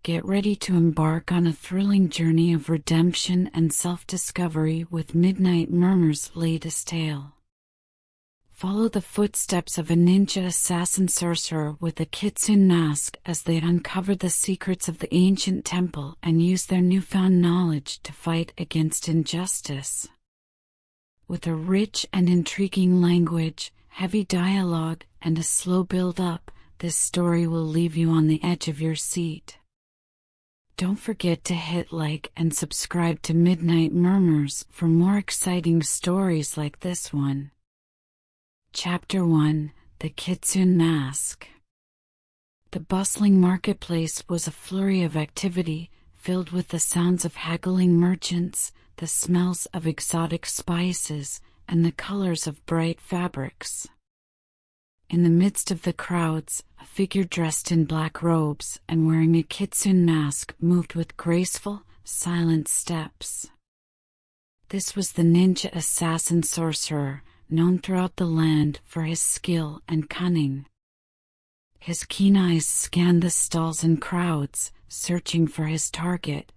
Get ready to embark on a thrilling journey of redemption and self-discovery with Midnight Murmurs' latest tale. Follow the footsteps of a ninja assassin sorcerer with a Kitsune mask as they uncover the secrets of the ancient temple and use their newfound knowledge to fight against injustice. With a rich and intriguing language, heavy dialogue, and a slow build-up, this story will leave you on the edge of your seat. Don't forget to hit like and subscribe to Midnight Murmurs for more exciting stories like this one. Chapter 1: The Kitsune Mask. The bustling marketplace was a flurry of activity, filled with the sounds of haggling merchants, the smells of exotic spices, and the colors of bright fabrics. In the midst of the crowds, a figure dressed in black robes and wearing a Kitsune mask moved with graceful, silent steps. This was the ninja assassin Sorcerer, known throughout the land for his skill and cunning. His keen eyes scanned the stalls and crowds, searching for his target.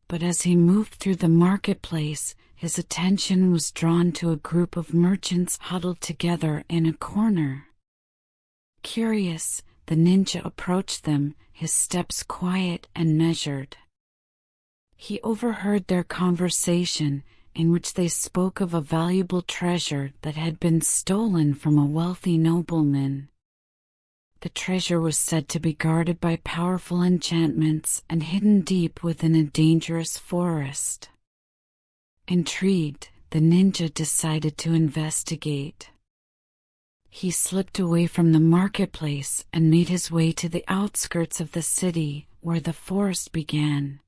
But as he moved through the marketplace, his attention was drawn to a group of merchants huddled together in a corner. Curious, the ninja approached them, his steps quiet and measured. He overheard their conversation, in which they spoke of a valuable treasure that had been stolen from a wealthy nobleman. The treasure was said to be guarded by powerful enchantments and hidden deep within a dangerous forest. Intrigued, the ninja decided to investigate. He slipped away from the marketplace and made his way to the outskirts of the city, where the forest began.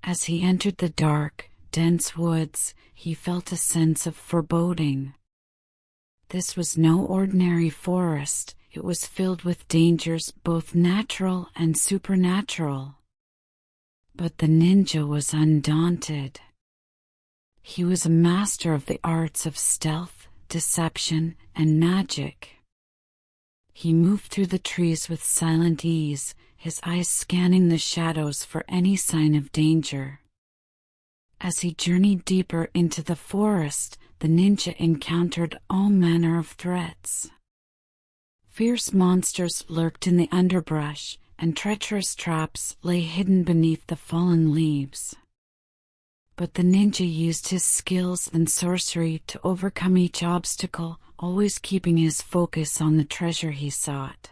As he entered the dark, dense woods, he felt a sense of foreboding. This was no ordinary forest, it was filled with dangers both natural and supernatural. But the ninja was undaunted. He was a master of the arts of stealth, deception, and magic. He moved through the trees with silent ease, his eyes scanning the shadows for any sign of danger. As he journeyed deeper into the forest, the ninja encountered all manner of threats. Fierce monsters lurked in the underbrush, and treacherous traps lay hidden beneath the fallen leaves. But the ninja used his skills and sorcery to overcome each obstacle, always keeping his focus on the treasure he sought.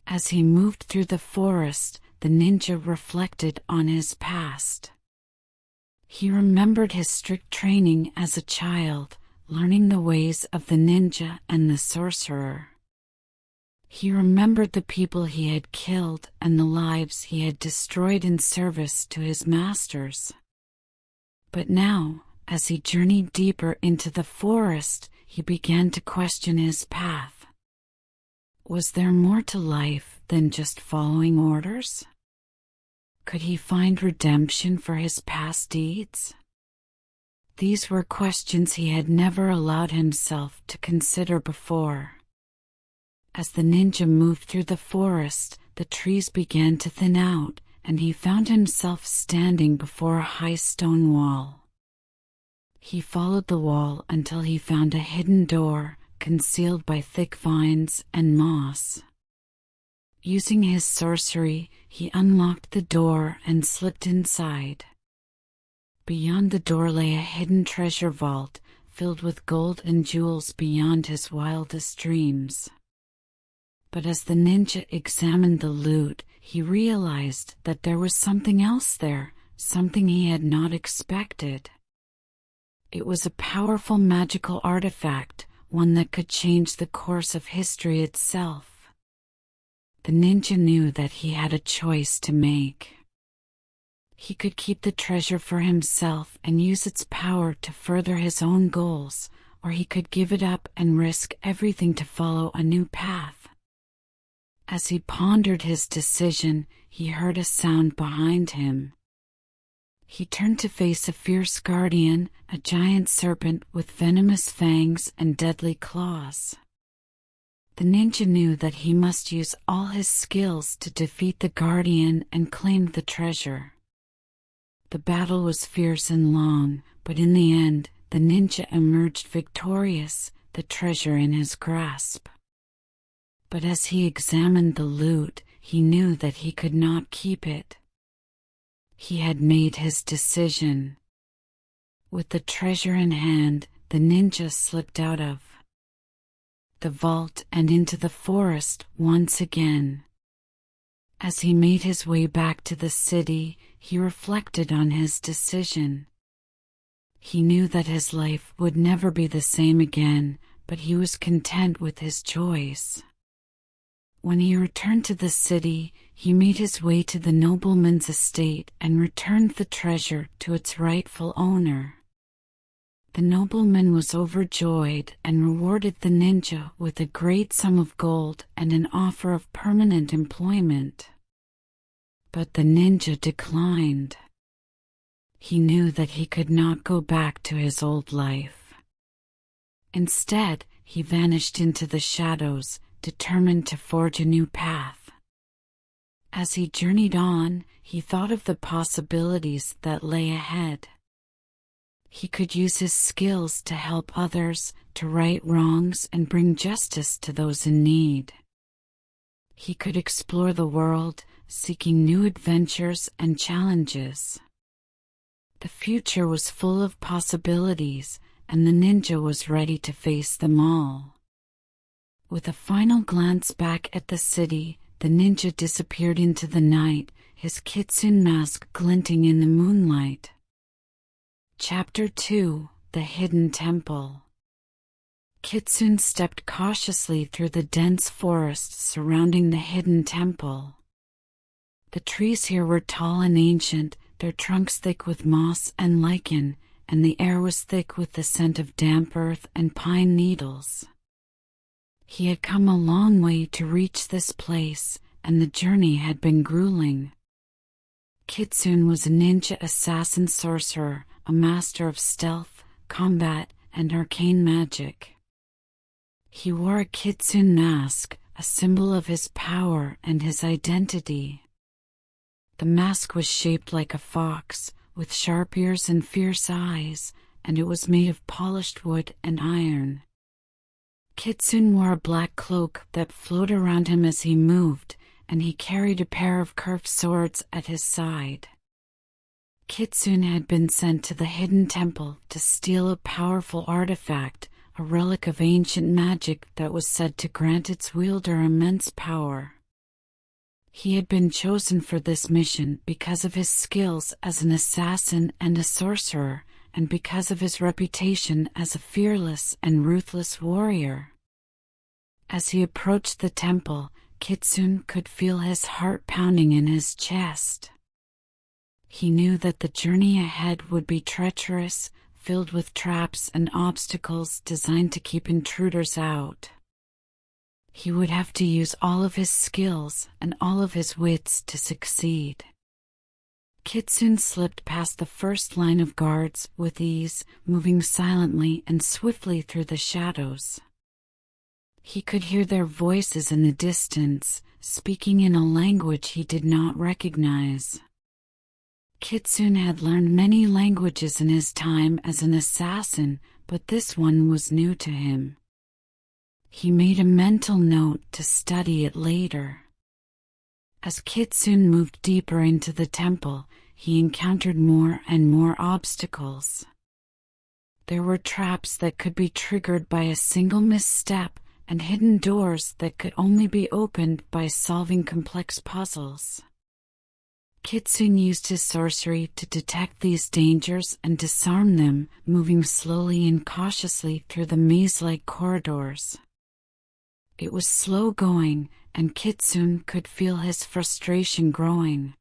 As he moved through the forest, the ninja reflected on his past. He remembered his strict training as a child, learning the ways of the ninja and the sorcerer. He remembered the people he had killed and the lives he had destroyed in service to his masters. But now, as he journeyed deeper into the forest, he began to question his path. Was there more to life than just following orders? Could he find redemption for his past deeds? These were questions he had never allowed himself to consider before. As the ninja moved through the forest, the trees began to thin out, and he found himself standing before a high stone wall. He followed the wall until he found a hidden door, concealed by thick vines and moss. Using his sorcery, he unlocked the door and slipped inside. Beyond the door lay a hidden treasure vault, filled with gold and jewels beyond his wildest dreams. But as the ninja examined the loot, he realized that there was something else there, something he had not expected. It was a powerful magical artifact, one that could change the course of history itself. The ninja knew that he had a choice to make. He could keep the treasure for himself and use its power to further his own goals, or he could give it up and risk everything to follow a new path. As he pondered his decision, he heard a sound behind him. He turned to face a fierce guardian, a giant serpent with venomous fangs and deadly claws. The ninja knew that he must use all his skills to defeat the guardian and claim the treasure. The battle was fierce and long, but in the end, the ninja emerged victorious, the treasure in his grasp. But as he examined the loot, he knew that he could not keep it. He had made his decision. With the treasure in hand, the ninja slipped out of the vault and into the forest once again. As he made his way back to the city, he reflected on his decision. He knew that his life would never be the same again, but he was content with his choice. When he returned to the city, he made his way to the nobleman's estate and returned the treasure to its rightful owner. The nobleman was overjoyed and rewarded the ninja with a great sum of gold and an offer of permanent employment. But the ninja declined. He knew that he could not go back to his old life. Instead, he vanished into the shadows, determined to forge a new path. As he journeyed on, he thought of the possibilities that lay ahead. He could use his skills to help others, to right wrongs and bring justice to those in need. He could explore the world, seeking new adventures and challenges. The future was full of possibilities, and the ninja was ready to face them all. With a final glance back at the city, the ninja disappeared into the night, his kitsune mask glinting in the moonlight. Chapter 2: The Hidden Temple. Kitsune stepped cautiously through the dense forest surrounding the hidden temple. The trees here were tall and ancient, their trunks thick with moss and lichen, and the air was thick with the scent of damp earth and pine needles. He had come a long way to reach this place, and the journey had been grueling. Kitsune was a ninja assassin sorcerer, a master of stealth, combat, and arcane magic. He wore a kitsune mask, a symbol of his power and his identity. The mask was shaped like a fox, with sharp ears and fierce eyes, and it was made of polished wood and iron. Kitsune wore a black cloak that flowed around him as he moved, and he carried a pair of curved swords at his side. Kitsune had been sent to the hidden temple to steal a powerful artifact, a relic of ancient magic that was said to grant its wielder immense power. He had been chosen for this mission because of his skills as an assassin and a sorcerer, and because of his reputation as a fearless and ruthless warrior. As he approached the temple, Kitsune could feel his heart pounding in his chest. He knew that the journey ahead would be treacherous, filled with traps and obstacles designed to keep intruders out. He would have to use all of his skills and all of his wits to succeed. Kitsune slipped past the first line of guards with ease, moving silently and swiftly through the shadows. He could hear their voices in the distance, speaking in a language he did not recognize. Kitsune had learned many languages in his time as an assassin, but this one was new to him. He made a mental note to study it later. As Kitsune moved deeper into the temple, he encountered more and more obstacles. There were traps that could be triggered by a single misstep, and hidden doors that could only be opened by solving complex puzzles. Kitsune used his sorcery to detect these dangers and disarm them, moving slowly and cautiously through the maze-like corridors. It was slow going, and Kitsune could feel his frustration growing.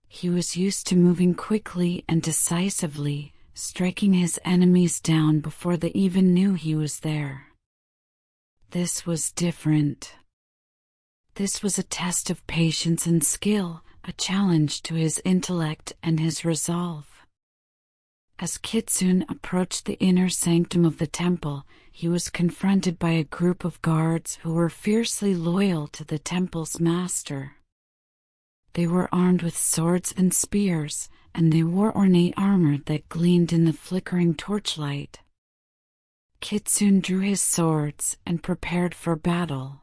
He was used to moving quickly and decisively, striking his enemies down before they even knew he was there. This was different. This was a test of patience and skill, a challenge to his intellect and his resolve. As Kitsune approached the inner sanctum of the temple, he was confronted by a group of guards who were fiercely loyal to the temple's master. They were armed with swords and spears, and they wore ornate armor that gleamed in the flickering torchlight. Kitsune drew his swords and prepared for battle.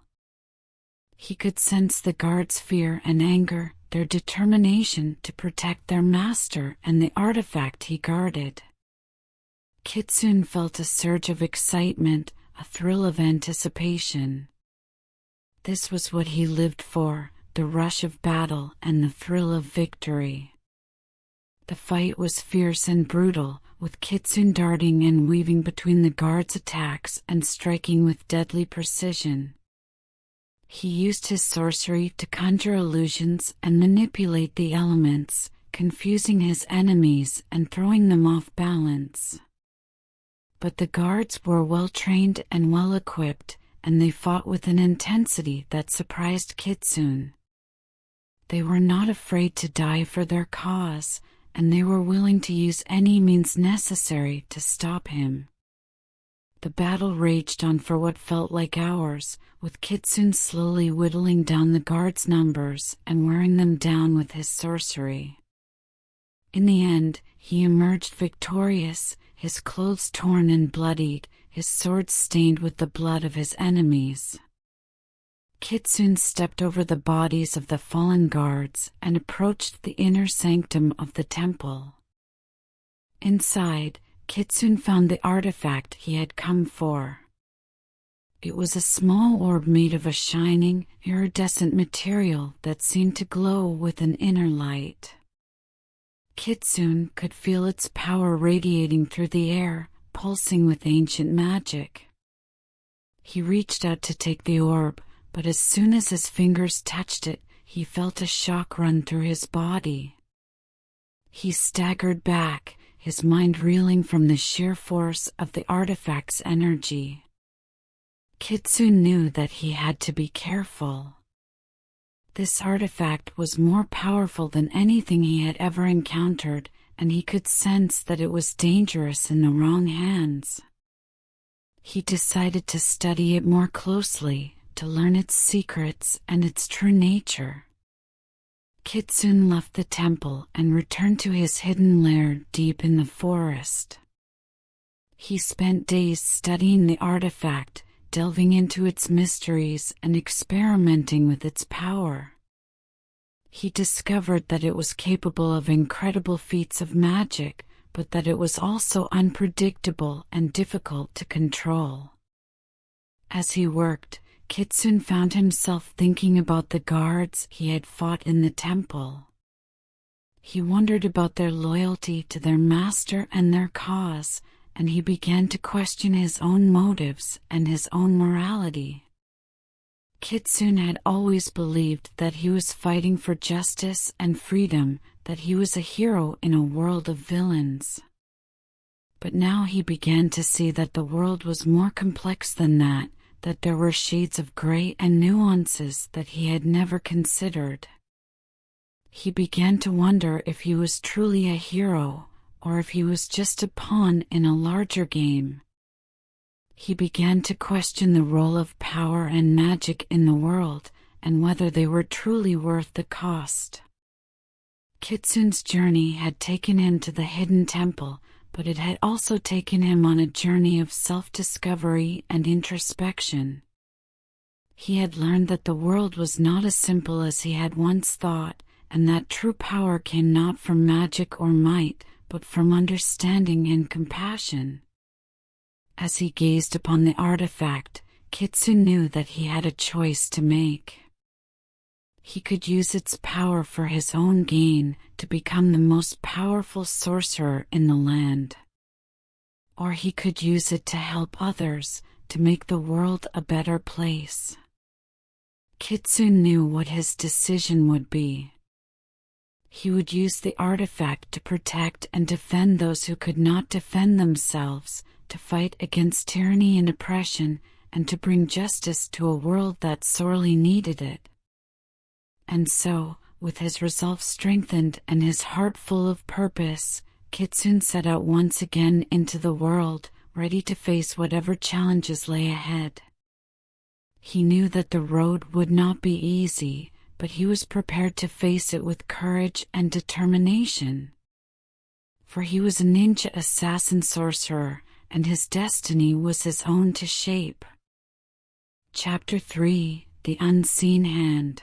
He could sense the guards' fear and anger, their determination to protect their master and the artifact he guarded. Kitsune felt a surge of excitement, a thrill of anticipation. This was what he lived for, the rush of battle and the thrill of victory. The fight was fierce and brutal, with Kitsune darting and weaving between the guards' attacks and striking with deadly precision. He used his sorcery to conjure illusions and manipulate the elements, confusing his enemies and throwing them off balance. But the guards were well trained and well equipped, and they fought with an intensity that surprised Kitsune. They were not afraid to die for their cause, and they were willing to use any means necessary to stop him. The battle raged on for what felt like hours, with Kitsune slowly whittling down the guards' numbers and wearing them down with his sorcery. In the end, he emerged victorious, his clothes torn and bloodied, his sword stained with the blood of his enemies. Kitsune stepped over the bodies of the fallen guards and approached the inner sanctum of the temple. Inside, Kitsune found the artifact he had come for. It was a small orb made of a shining, iridescent material that seemed to glow with an inner light. Kitsune could feel its power radiating through the air, pulsing with ancient magic. He reached out to take the orb, but as soon as his fingers touched it, he felt a shock run through his body. He staggered back, his mind reeling from the sheer force of the artifact's energy. Kitsune knew that he had to be careful. This artifact was more powerful than anything he had ever encountered, and he could sense that it was dangerous in the wrong hands. He decided to study it more closely, to learn its secrets and its true nature. Kitsune left the temple and returned to his hidden lair deep in the forest. He spent days studying the artifact, delving into its mysteries and experimenting with its power. He discovered that it was capable of incredible feats of magic, but that it was also unpredictable and difficult to control. As he worked, Kitsune found himself thinking about the guards he had fought in the temple. He wondered about their loyalty to their master and their cause, and he began to question his own motives and his own morality. Kitsune had always believed that he was fighting for justice and freedom, that he was a hero in a world of villains. But now he began to see that the world was more complex than that, that there were shades of gray and nuances that he had never considered. He began to wonder if he was truly a hero, or if he was just a pawn in a larger game. He began to question the role of power and magic in the world, and whether they were truly worth the cost. Kitsune's journey had taken him to the hidden temple, but it had also taken him on a journey of self-discovery and introspection. He had learned that the world was not as simple as he had once thought, and that true power came not from magic or might, but from understanding and compassion. As he gazed upon the artifact, Kitsune knew that he had a choice to make. He could use its power for his own gain, to become the most powerful sorcerer in the land. Or he could use it to help others, to make the world a better place. Kitsune knew what his decision would be. He would use the artifact to protect and defend those who could not defend themselves, to fight against tyranny and oppression, and to bring justice to a world that sorely needed it. And so, with his resolve strengthened and his heart full of purpose, Kitsune set out once again into the world, ready to face whatever challenges lay ahead. He knew that the road would not be easy, but he was prepared to face it with courage and determination. For he was a ninja assassin sorcerer, and his destiny was his own to shape. Chapter 3: The Unseen Hand.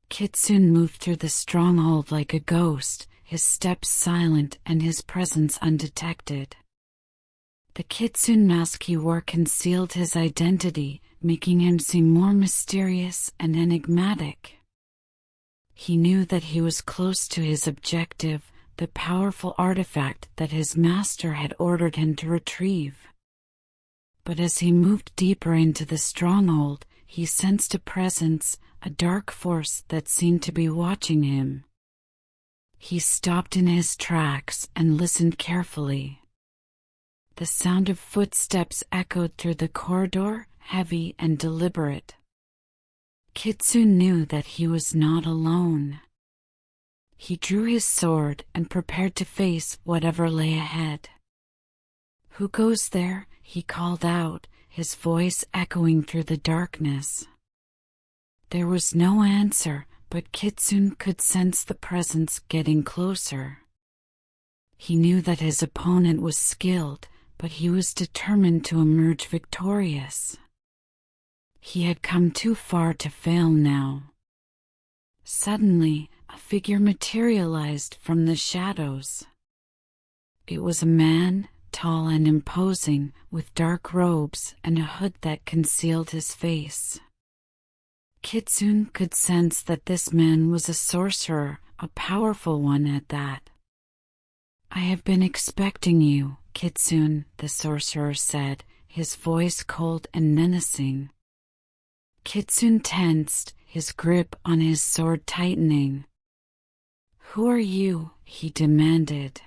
Kitsune moved through the stronghold like a ghost, his steps silent and his presence undetected. The Kitsune mask he wore concealed his identity, making him seem more mysterious and enigmatic. He knew that he was close to his objective, the powerful artifact that his master had ordered him to retrieve. But as he moved deeper into the stronghold, he sensed a presence, a dark force that seemed to be watching him. He stopped in his tracks and listened carefully. The sound of footsteps echoed through the corridor, heavy and deliberate. Kitsune knew that he was not alone. He drew his sword and prepared to face whatever lay ahead. "Who goes there?" he called out, his voice echoing through the darkness. There was no answer, but Kitsune could sense the presence getting closer. He knew that his opponent was skilled, but he was determined to emerge victorious. He had come too far to fail now. Suddenly, a figure materialized from the shadows. It was a man, tall and imposing, with dark robes and a hood that concealed his face. Kitsune could sense that this man was a sorcerer, a powerful one at that. "I have been expecting you, Kitsune," the sorcerer said, his voice cold and menacing. Kitsune tensed, his grip on his sword tightening. "Who are you?" he demanded.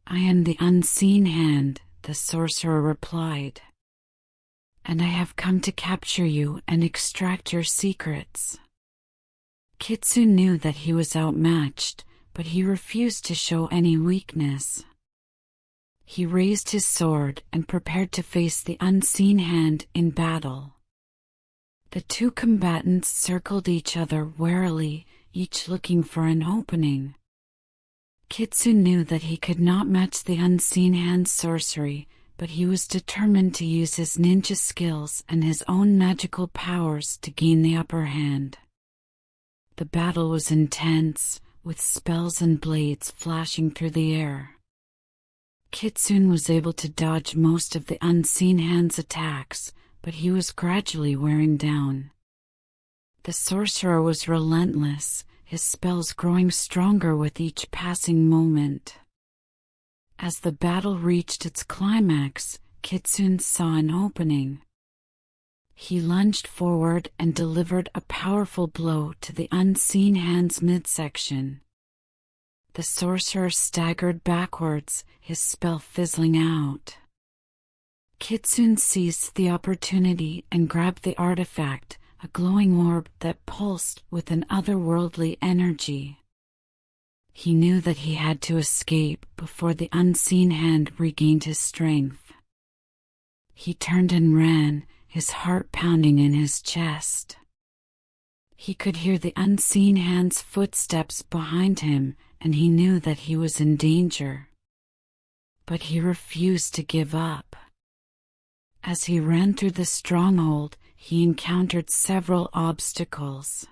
"I am the Unseen Hand," the sorcerer replied. "And I have come to capture you and extract your secrets." Kitsune knew that he was outmatched, but he refused to show any weakness. He raised his sword and prepared to face the Unseen Hand in battle. The two combatants circled each other warily, each looking for an opening. Kitsune knew that he could not match the Unseen Hand's sorcery, but he was determined to use his ninja skills and his own magical powers to gain the upper hand. The battle was intense, with spells and blades flashing through the air. Kitsune was able to dodge most of the Unseen Hand's attacks, but he was gradually wearing down. The sorcerer was relentless, his spells growing stronger with each passing moment. As the battle reached its climax, Kitsune saw an opening. He lunged forward and delivered a powerful blow to the Unseen Hand's midsection. The sorcerer staggered backwards, his spell fizzling out. Kitsune seized the opportunity and grabbed the artifact, a glowing orb that pulsed with an otherworldly energy. He knew that he had to escape before the Unseen Hand regained his strength. He turned and ran, his heart pounding in his chest. He could hear the Unseen Hand's footsteps behind him, and he knew that he was in danger. But he refused to give up. As he ran through the stronghold, he encountered several obstacles.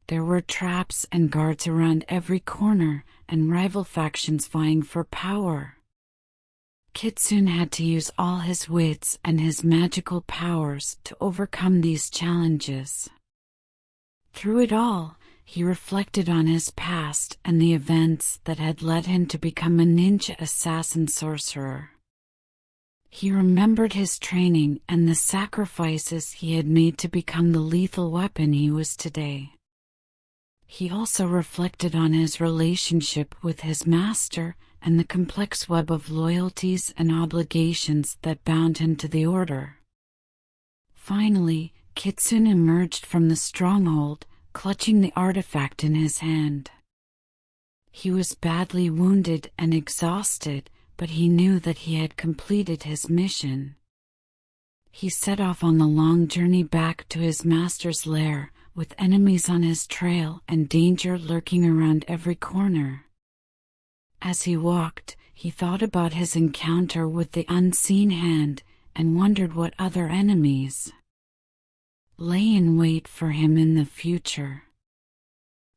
There were traps and guards around every corner, and rival factions vying for power. Kitsune had to use all his wits and his magical powers to overcome these challenges. Through it all, he reflected on his past and the events that had led him to become a ninja assassin sorcerer. He remembered his training and the sacrifices he had made to become the lethal weapon he was today. He also reflected on his relationship with his master and the complex web of loyalties and obligations that bound him to the order. Finally, Kitsune emerged from the stronghold, clutching the artifact in his hand. He was badly wounded and exhausted, but he knew that he had completed his mission. He set off on the long journey back to his master's lair, with enemies on his trail and danger lurking around every corner. As he walked, he thought about his encounter with the unseen hand and wondered what other enemies lay in wait for him in the future.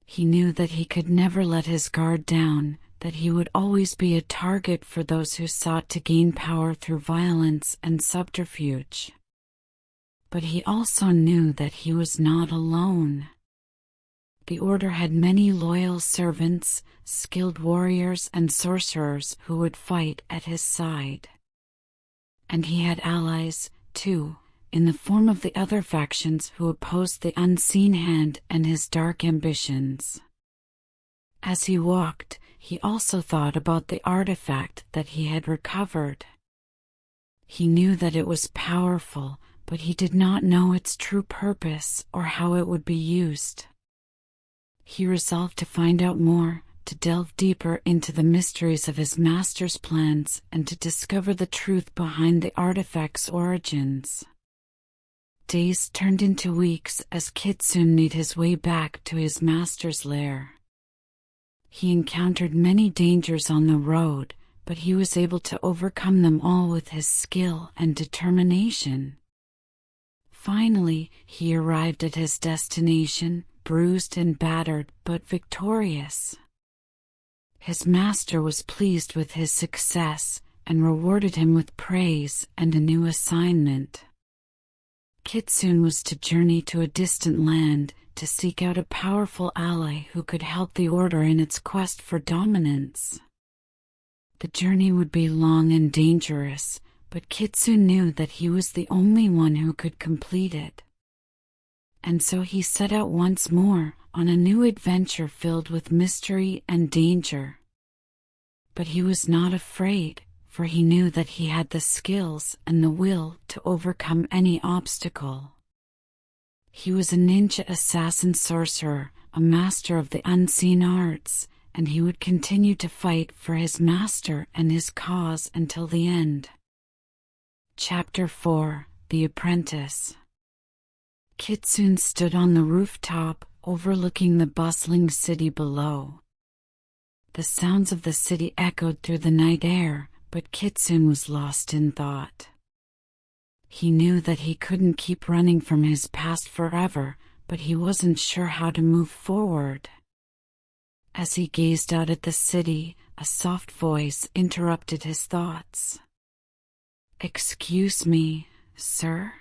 He knew that he could never let his guard down, that he would always be a target for those who sought to gain power through violence and subterfuge. But he also knew that he was not alone. The Order had many loyal servants, skilled warriors and sorcerers who would fight at his side. And he had allies, too, in the form of the other factions who opposed the unseen hand and his dark ambitions. As he walked, he also thought about the artifact that he had recovered. He knew that it was powerful, but he did not know its true purpose or how it would be used. He resolved to find out more, to delve deeper into the mysteries of his master's plans and to discover the truth behind the artifact's origins. Days turned into weeks as Kitsune made his way back to his master's lair. He encountered many dangers on the road, but he was able to overcome them all with his skill and determination. Finally, he arrived at his destination, bruised and battered but victorious. His master was pleased with his success and rewarded him with praise and a new assignment. Kitsune was to journey to a distant land to seek out a powerful ally who could help the Order in its quest for dominance. The journey would be long and dangerous, but Kitsune knew that he was the only one who could complete it. And so he set out once more on a new adventure filled with mystery and danger. But he was not afraid, for he knew that he had the skills and the will to overcome any obstacle. He was a ninja assassin sorcerer, a master of the unseen arts, and he would continue to fight for his master and his cause until the end. Chapter 4: The Apprentice. Kitsune stood on the rooftop, overlooking the bustling city below. The sounds of the city echoed through the night air, but Kitsune was lost in thought. He knew that he couldn't keep running from his past forever, but he wasn't sure how to move forward. As he gazed out at the city, a soft voice interrupted his thoughts. "Excuse me, sir?"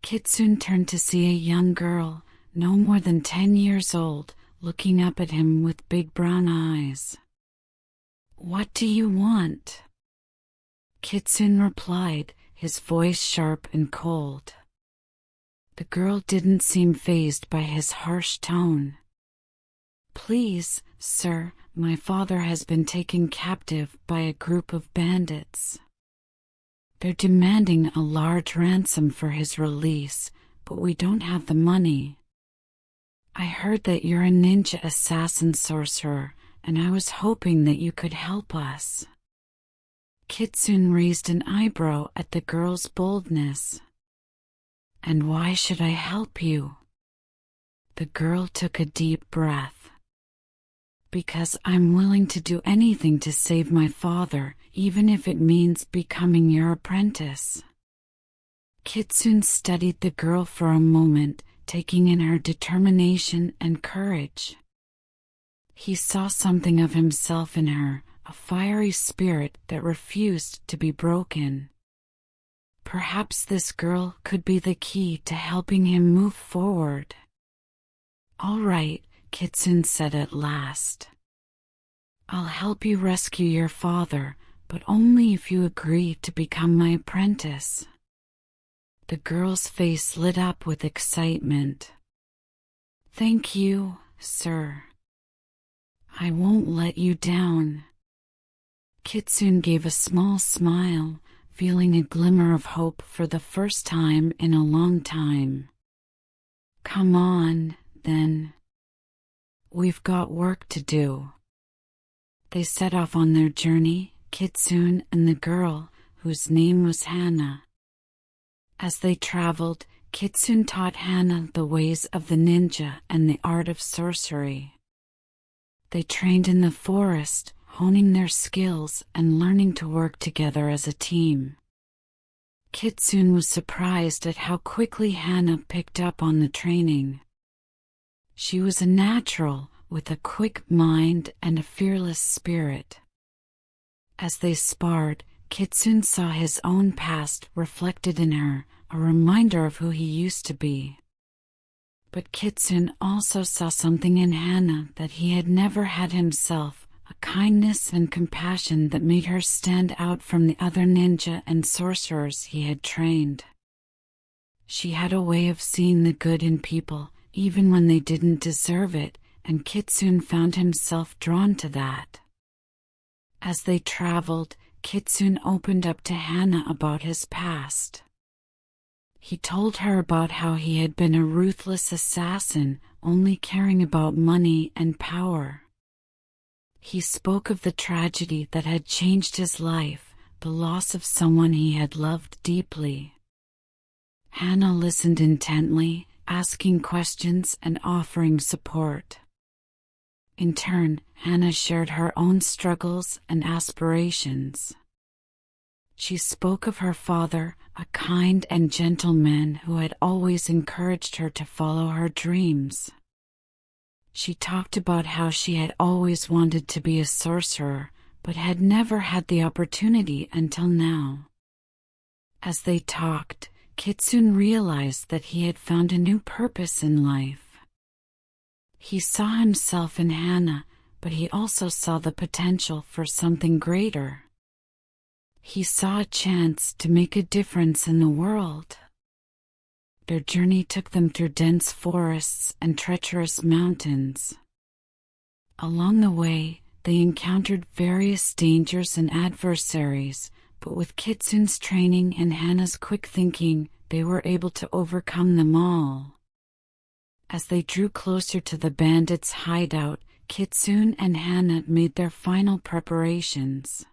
Kitsune turned to see a young girl, no more than 10 years old, looking up at him with big brown eyes. "What do you want?" Kitsune replied, his voice sharp and cold. The girl didn't seem fazed by his harsh tone. "Please, sir, my father has been taken captive by a group of bandits. They're demanding a large ransom for his release, but we don't have the money. I heard that you're a ninja assassin sorcerer, and I was hoping that you could help us." Kitsune raised an eyebrow at the girl's boldness. "And why should I help you?" The girl took a deep breath. "Because I'm willing to do anything to save my father, even if it means becoming your apprentice." Kitsune studied the girl for a moment, taking in her determination and courage. He saw something of himself in her, a fiery spirit that refused to be broken. Perhaps this girl could be the key to helping him move forward. "All right," Kitsune said at last. "I'll help you rescue your father, but only if you agree to become my apprentice." The girl's face lit up with excitement. "Thank you, sir. I won't let you down." Kitsune gave a small smile, feeling a glimmer of hope for the first time in a long time. "Come on, then. We've got work to do." They set off on their journey, Kitsune and the girl, whose name was Hana. As they traveled, Kitsune taught Hana the ways of the ninja and the art of sorcery. They trained in the forest, honing their skills and learning to work together as a team. Kitsune was surprised at how quickly Hana picked up on the training. She was a natural, with a quick mind and a fearless spirit. As they sparred, Kitsune saw his own past reflected in her, a reminder of who he used to be. But Kitsune also saw something in Hana that he had never had himself, a kindness and compassion that made her stand out from the other ninja and sorcerers he had trained. She had a way of seeing the good in people, even when they didn't deserve it, and Kitsune found himself drawn to that. As they traveled, Kitsune opened up to Hana about his past. He told her about how he had been a ruthless assassin, only caring about money and power. He spoke of the tragedy that had changed his life, the loss of someone he had loved deeply. Hana listened intently, asking questions and offering support. In turn, Hana shared her own struggles and aspirations. She spoke of her father, a kind and gentle man who had always encouraged her to follow her dreams. She talked about how she had always wanted to be a sorcerer, but had never had the opportunity until now. As they talked, Kitsune realized that he had found a new purpose in life. He saw himself in Hana, but he also saw the potential for something greater. He saw a chance to make a difference in the world. Their journey took them through dense forests and treacherous mountains. Along the way, they encountered various dangers and adversaries, but with Kitsune's training and Hana's quick thinking, they were able to overcome them all. As they drew closer to the bandits' hideout, Kitsune and Hana made their final preparations.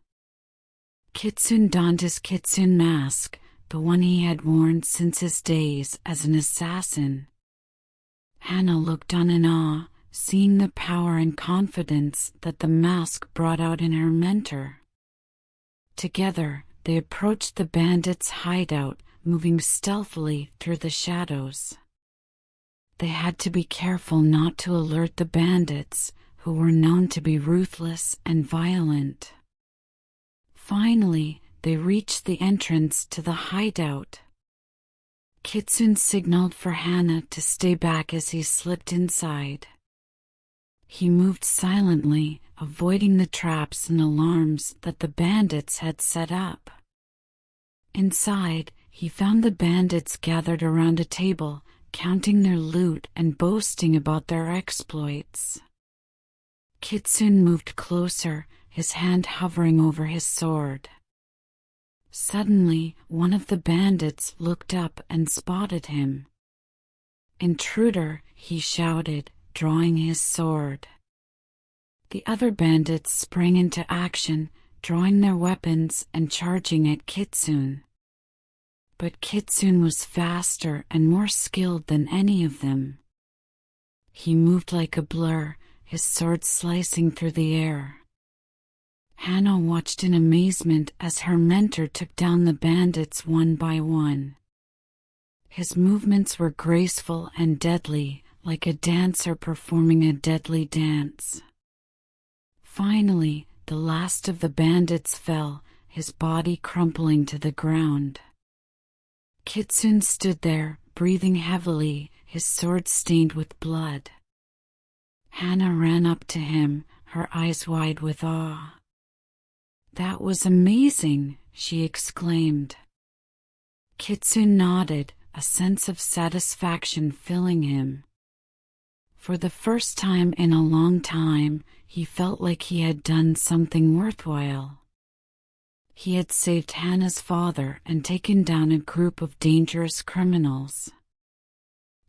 Kitsune donned his Kitsune mask, the one he had worn since his days as an assassin. Hana looked on in awe, seeing the power and confidence that the mask brought out in her mentor. Together, they approached the bandits' hideout, moving stealthily through the shadows. They had to be careful not to alert the bandits, who were known to be ruthless and violent. Finally, they reached the entrance to the hideout. Kitsune signaled for Hana to stay back as he slipped inside. He moved silently, avoiding the traps and alarms that the bandits had set up. Inside, he found the bandits gathered around a table, counting their loot and boasting about their exploits. Kitsune moved closer, his hand hovering over his sword. Suddenly, one of the bandits looked up and spotted him. "Intruder," he shouted, drawing his sword. The other bandits sprang into action, drawing their weapons and charging at Kitsune. But Kitsune was faster and more skilled than any of them. He moved like a blur, his sword slicing through the air. Hana watched in amazement as her mentor took down the bandits one by one. His movements were graceful and deadly, like a dancer performing a deadly dance. Finally, the last of the bandits fell, his body crumpling to the ground. Kitsune stood there, breathing heavily, his sword stained with blood. Hana ran up to him, her eyes wide with awe. "That was amazing," she exclaimed. Kitsune nodded, a sense of satisfaction filling him. For the first time in a long time, he felt like he had done something worthwhile. He had saved Hana's father and taken down a group of dangerous criminals.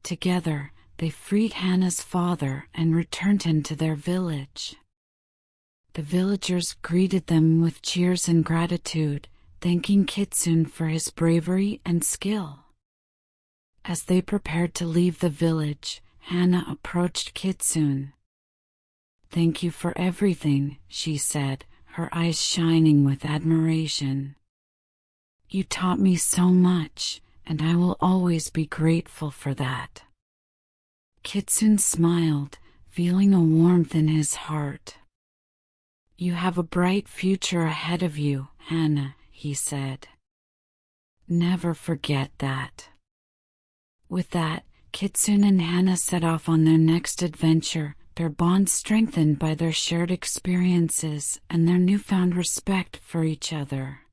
Together, they freed Hana's father and returned him to their village. The villagers greeted them with cheers and gratitude, thanking Kitsune for his bravery and skill. As they prepared to leave the village, Hannah approached Kitsune. "Thank you for everything," she said, her eyes shining with admiration. "You taught me so much, and I will always be grateful for that." Kitsune smiled, feeling a warmth in his heart. "You have a bright future ahead of you, Hannah," he said. "Never forget that." With that, Kitsune and Hannah set off on their next adventure, their bond strengthened by their shared experiences and their newfound respect for each other.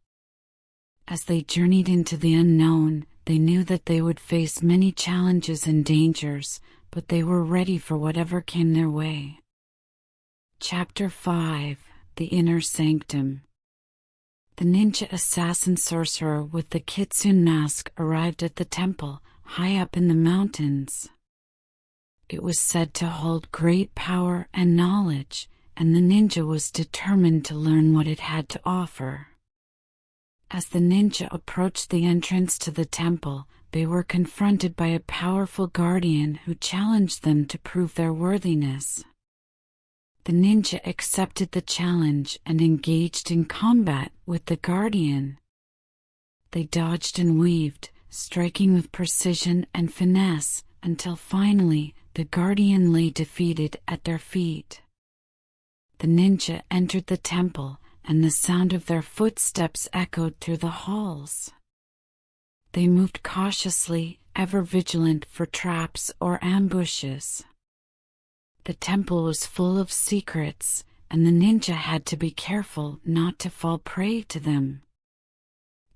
As they journeyed into the unknown, they knew that they would face many challenges and dangers, but they were ready for whatever came their way. Chapter 5: The Inner Sanctum. The ninja assassin sorcerer with the Kitsune mask arrived at the temple, high up in the mountains. It was said to hold great power and knowledge, and the ninja was determined to learn what it had to offer. As the ninja approached the entrance to the temple, they were confronted by a powerful guardian who challenged them to prove their worthiness. The ninja accepted the challenge and engaged in combat with the guardian. They dodged and weaved, striking with precision and finesse, until finally the guardian lay defeated at their feet. The ninja entered the temple, and the sound of their footsteps echoed through the halls. They moved cautiously, ever vigilant for traps or ambushes. The temple was full of secrets, and the ninja had to be careful not to fall prey to them.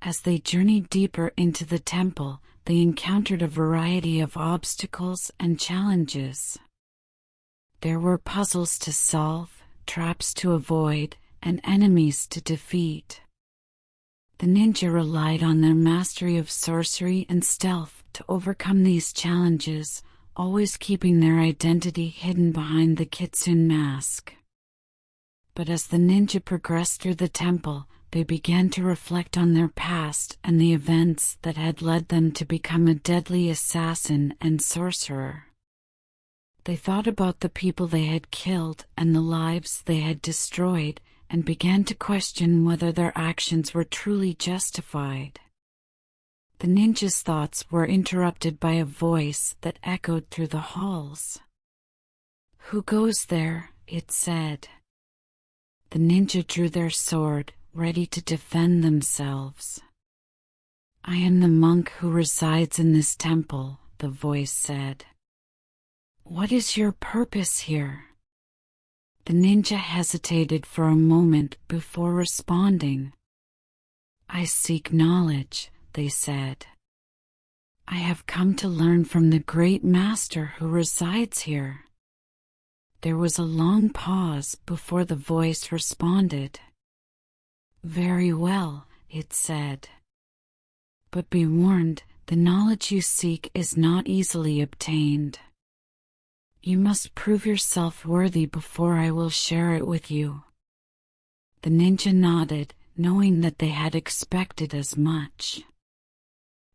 As they journeyed deeper into the temple, they encountered a variety of obstacles and challenges. There were puzzles to solve, traps to avoid, and enemies to defeat. The ninja relied on their mastery of sorcery and stealth to overcome these challenges, always keeping their identity hidden behind the Kitsune mask. But as the ninja progressed through the temple, they began to reflect on their past and the events that had led them to become a deadly assassin and sorcerer. They thought about the people they had killed and the lives they had destroyed, and began to question whether their actions were truly justified. The ninja's thoughts were interrupted by a voice that echoed through the halls. "Who goes there?" it said. The ninja drew their sword, ready to defend themselves. "I am the monk who resides in this temple," the voice said. "What is your purpose here?" The ninja hesitated for a moment before responding. "I seek knowledge," they said. "I have come to learn from the great master who resides here." There was a long pause before the voice responded. "Very well," it said. "But be warned, the knowledge you seek is not easily obtained. You must prove yourself worthy before I will share it with you." The ninja nodded, knowing that they had expected as much.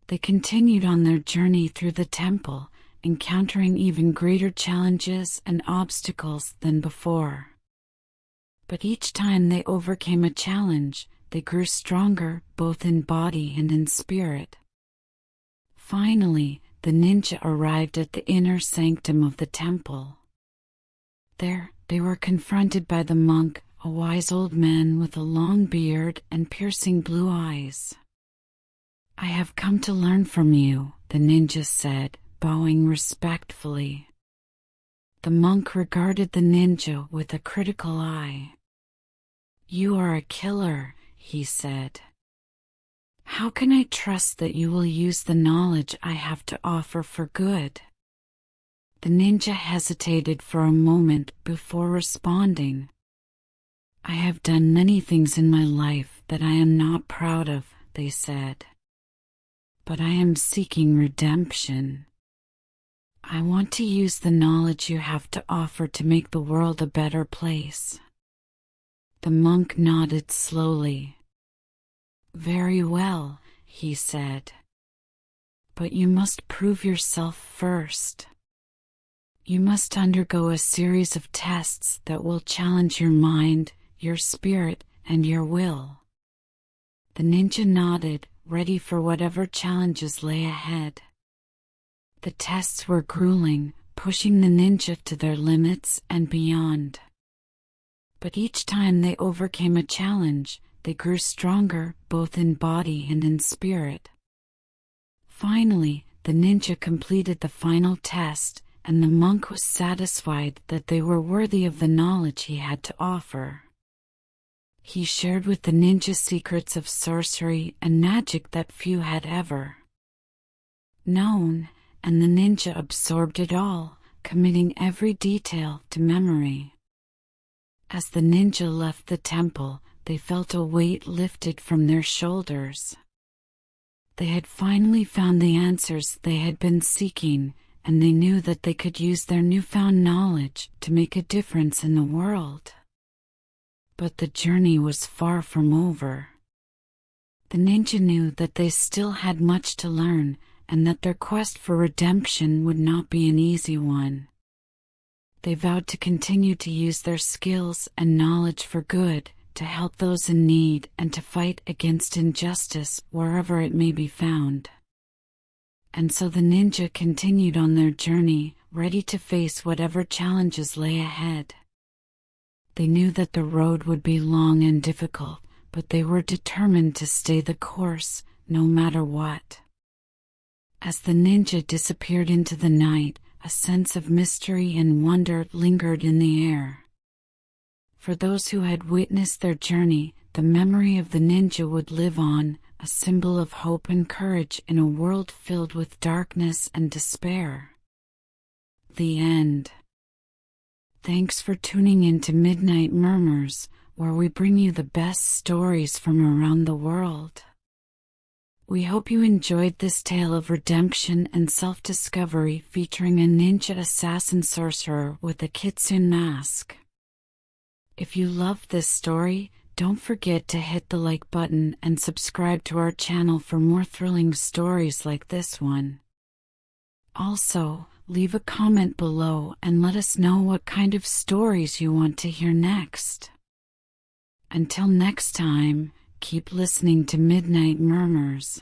They continued on their journey through the temple, encountering even greater challenges and obstacles than before. But each time they overcame a challenge, they grew stronger both in body and in spirit. Finally, the ninja arrived at the inner sanctum of the temple. There, they were confronted by the monk, a wise old man with a long beard and piercing blue eyes. "I have come to learn from you," the ninja said, bowing respectfully. The monk regarded the ninja with a critical eye. "You are a killer," he said. "How can I trust that you will use the knowledge I have to offer for good?" The ninja hesitated for a moment before responding. "I have done many things in my life that I am not proud of," they said. "But I am seeking redemption. I want to use the knowledge you have to offer to make the world a better place." The monk nodded slowly. "Very well," he said. "But you must prove yourself first. You must undergo a series of tests that will challenge your mind, your spirit, and your will." The ninja nodded, ready for whatever challenges lay ahead. The tests were grueling, pushing the ninja to their limits and beyond. But each time they overcame a challenge, they grew stronger, both in body and in spirit. Finally, the ninja completed the final test, and the monk was satisfied that they were worthy of the knowledge he had to offer. He shared with the ninja secrets of sorcery and magic that few had ever known, and the ninja absorbed it all, committing every detail to memory. As the ninja left the temple, they felt a weight lifted from their shoulders. They had finally found the answers they had been seeking, and they knew that they could use their newfound knowledge to make a difference in the world. But the journey was far from over. The ninja knew that they still had much to learn, and that their quest for redemption would not be an easy one. They vowed to continue to use their skills and knowledge for good, to help those in need and to fight against injustice wherever it may be found. And so the ninja continued on their journey, ready to face whatever challenges lay ahead. They knew that the road would be long and difficult, but they were determined to stay the course, no matter what. As the ninja disappeared into the night, a sense of mystery and wonder lingered in the air. For those who had witnessed their journey, the memory of the ninja would live on, a symbol of hope and courage in a world filled with darkness and despair. The end. Thanks for tuning in to Midnight Murmurs, where we bring you the best stories from around the world. We hope you enjoyed this tale of redemption and self-discovery featuring a ninja assassin sorcerer with a Kitsune mask. If you loved this story, don't forget to hit the like button and subscribe to our channel for more thrilling stories like this one. Also, leave a comment below and let us know what kind of stories you want to hear next. Until next time, keep listening to Midnight Murmurs.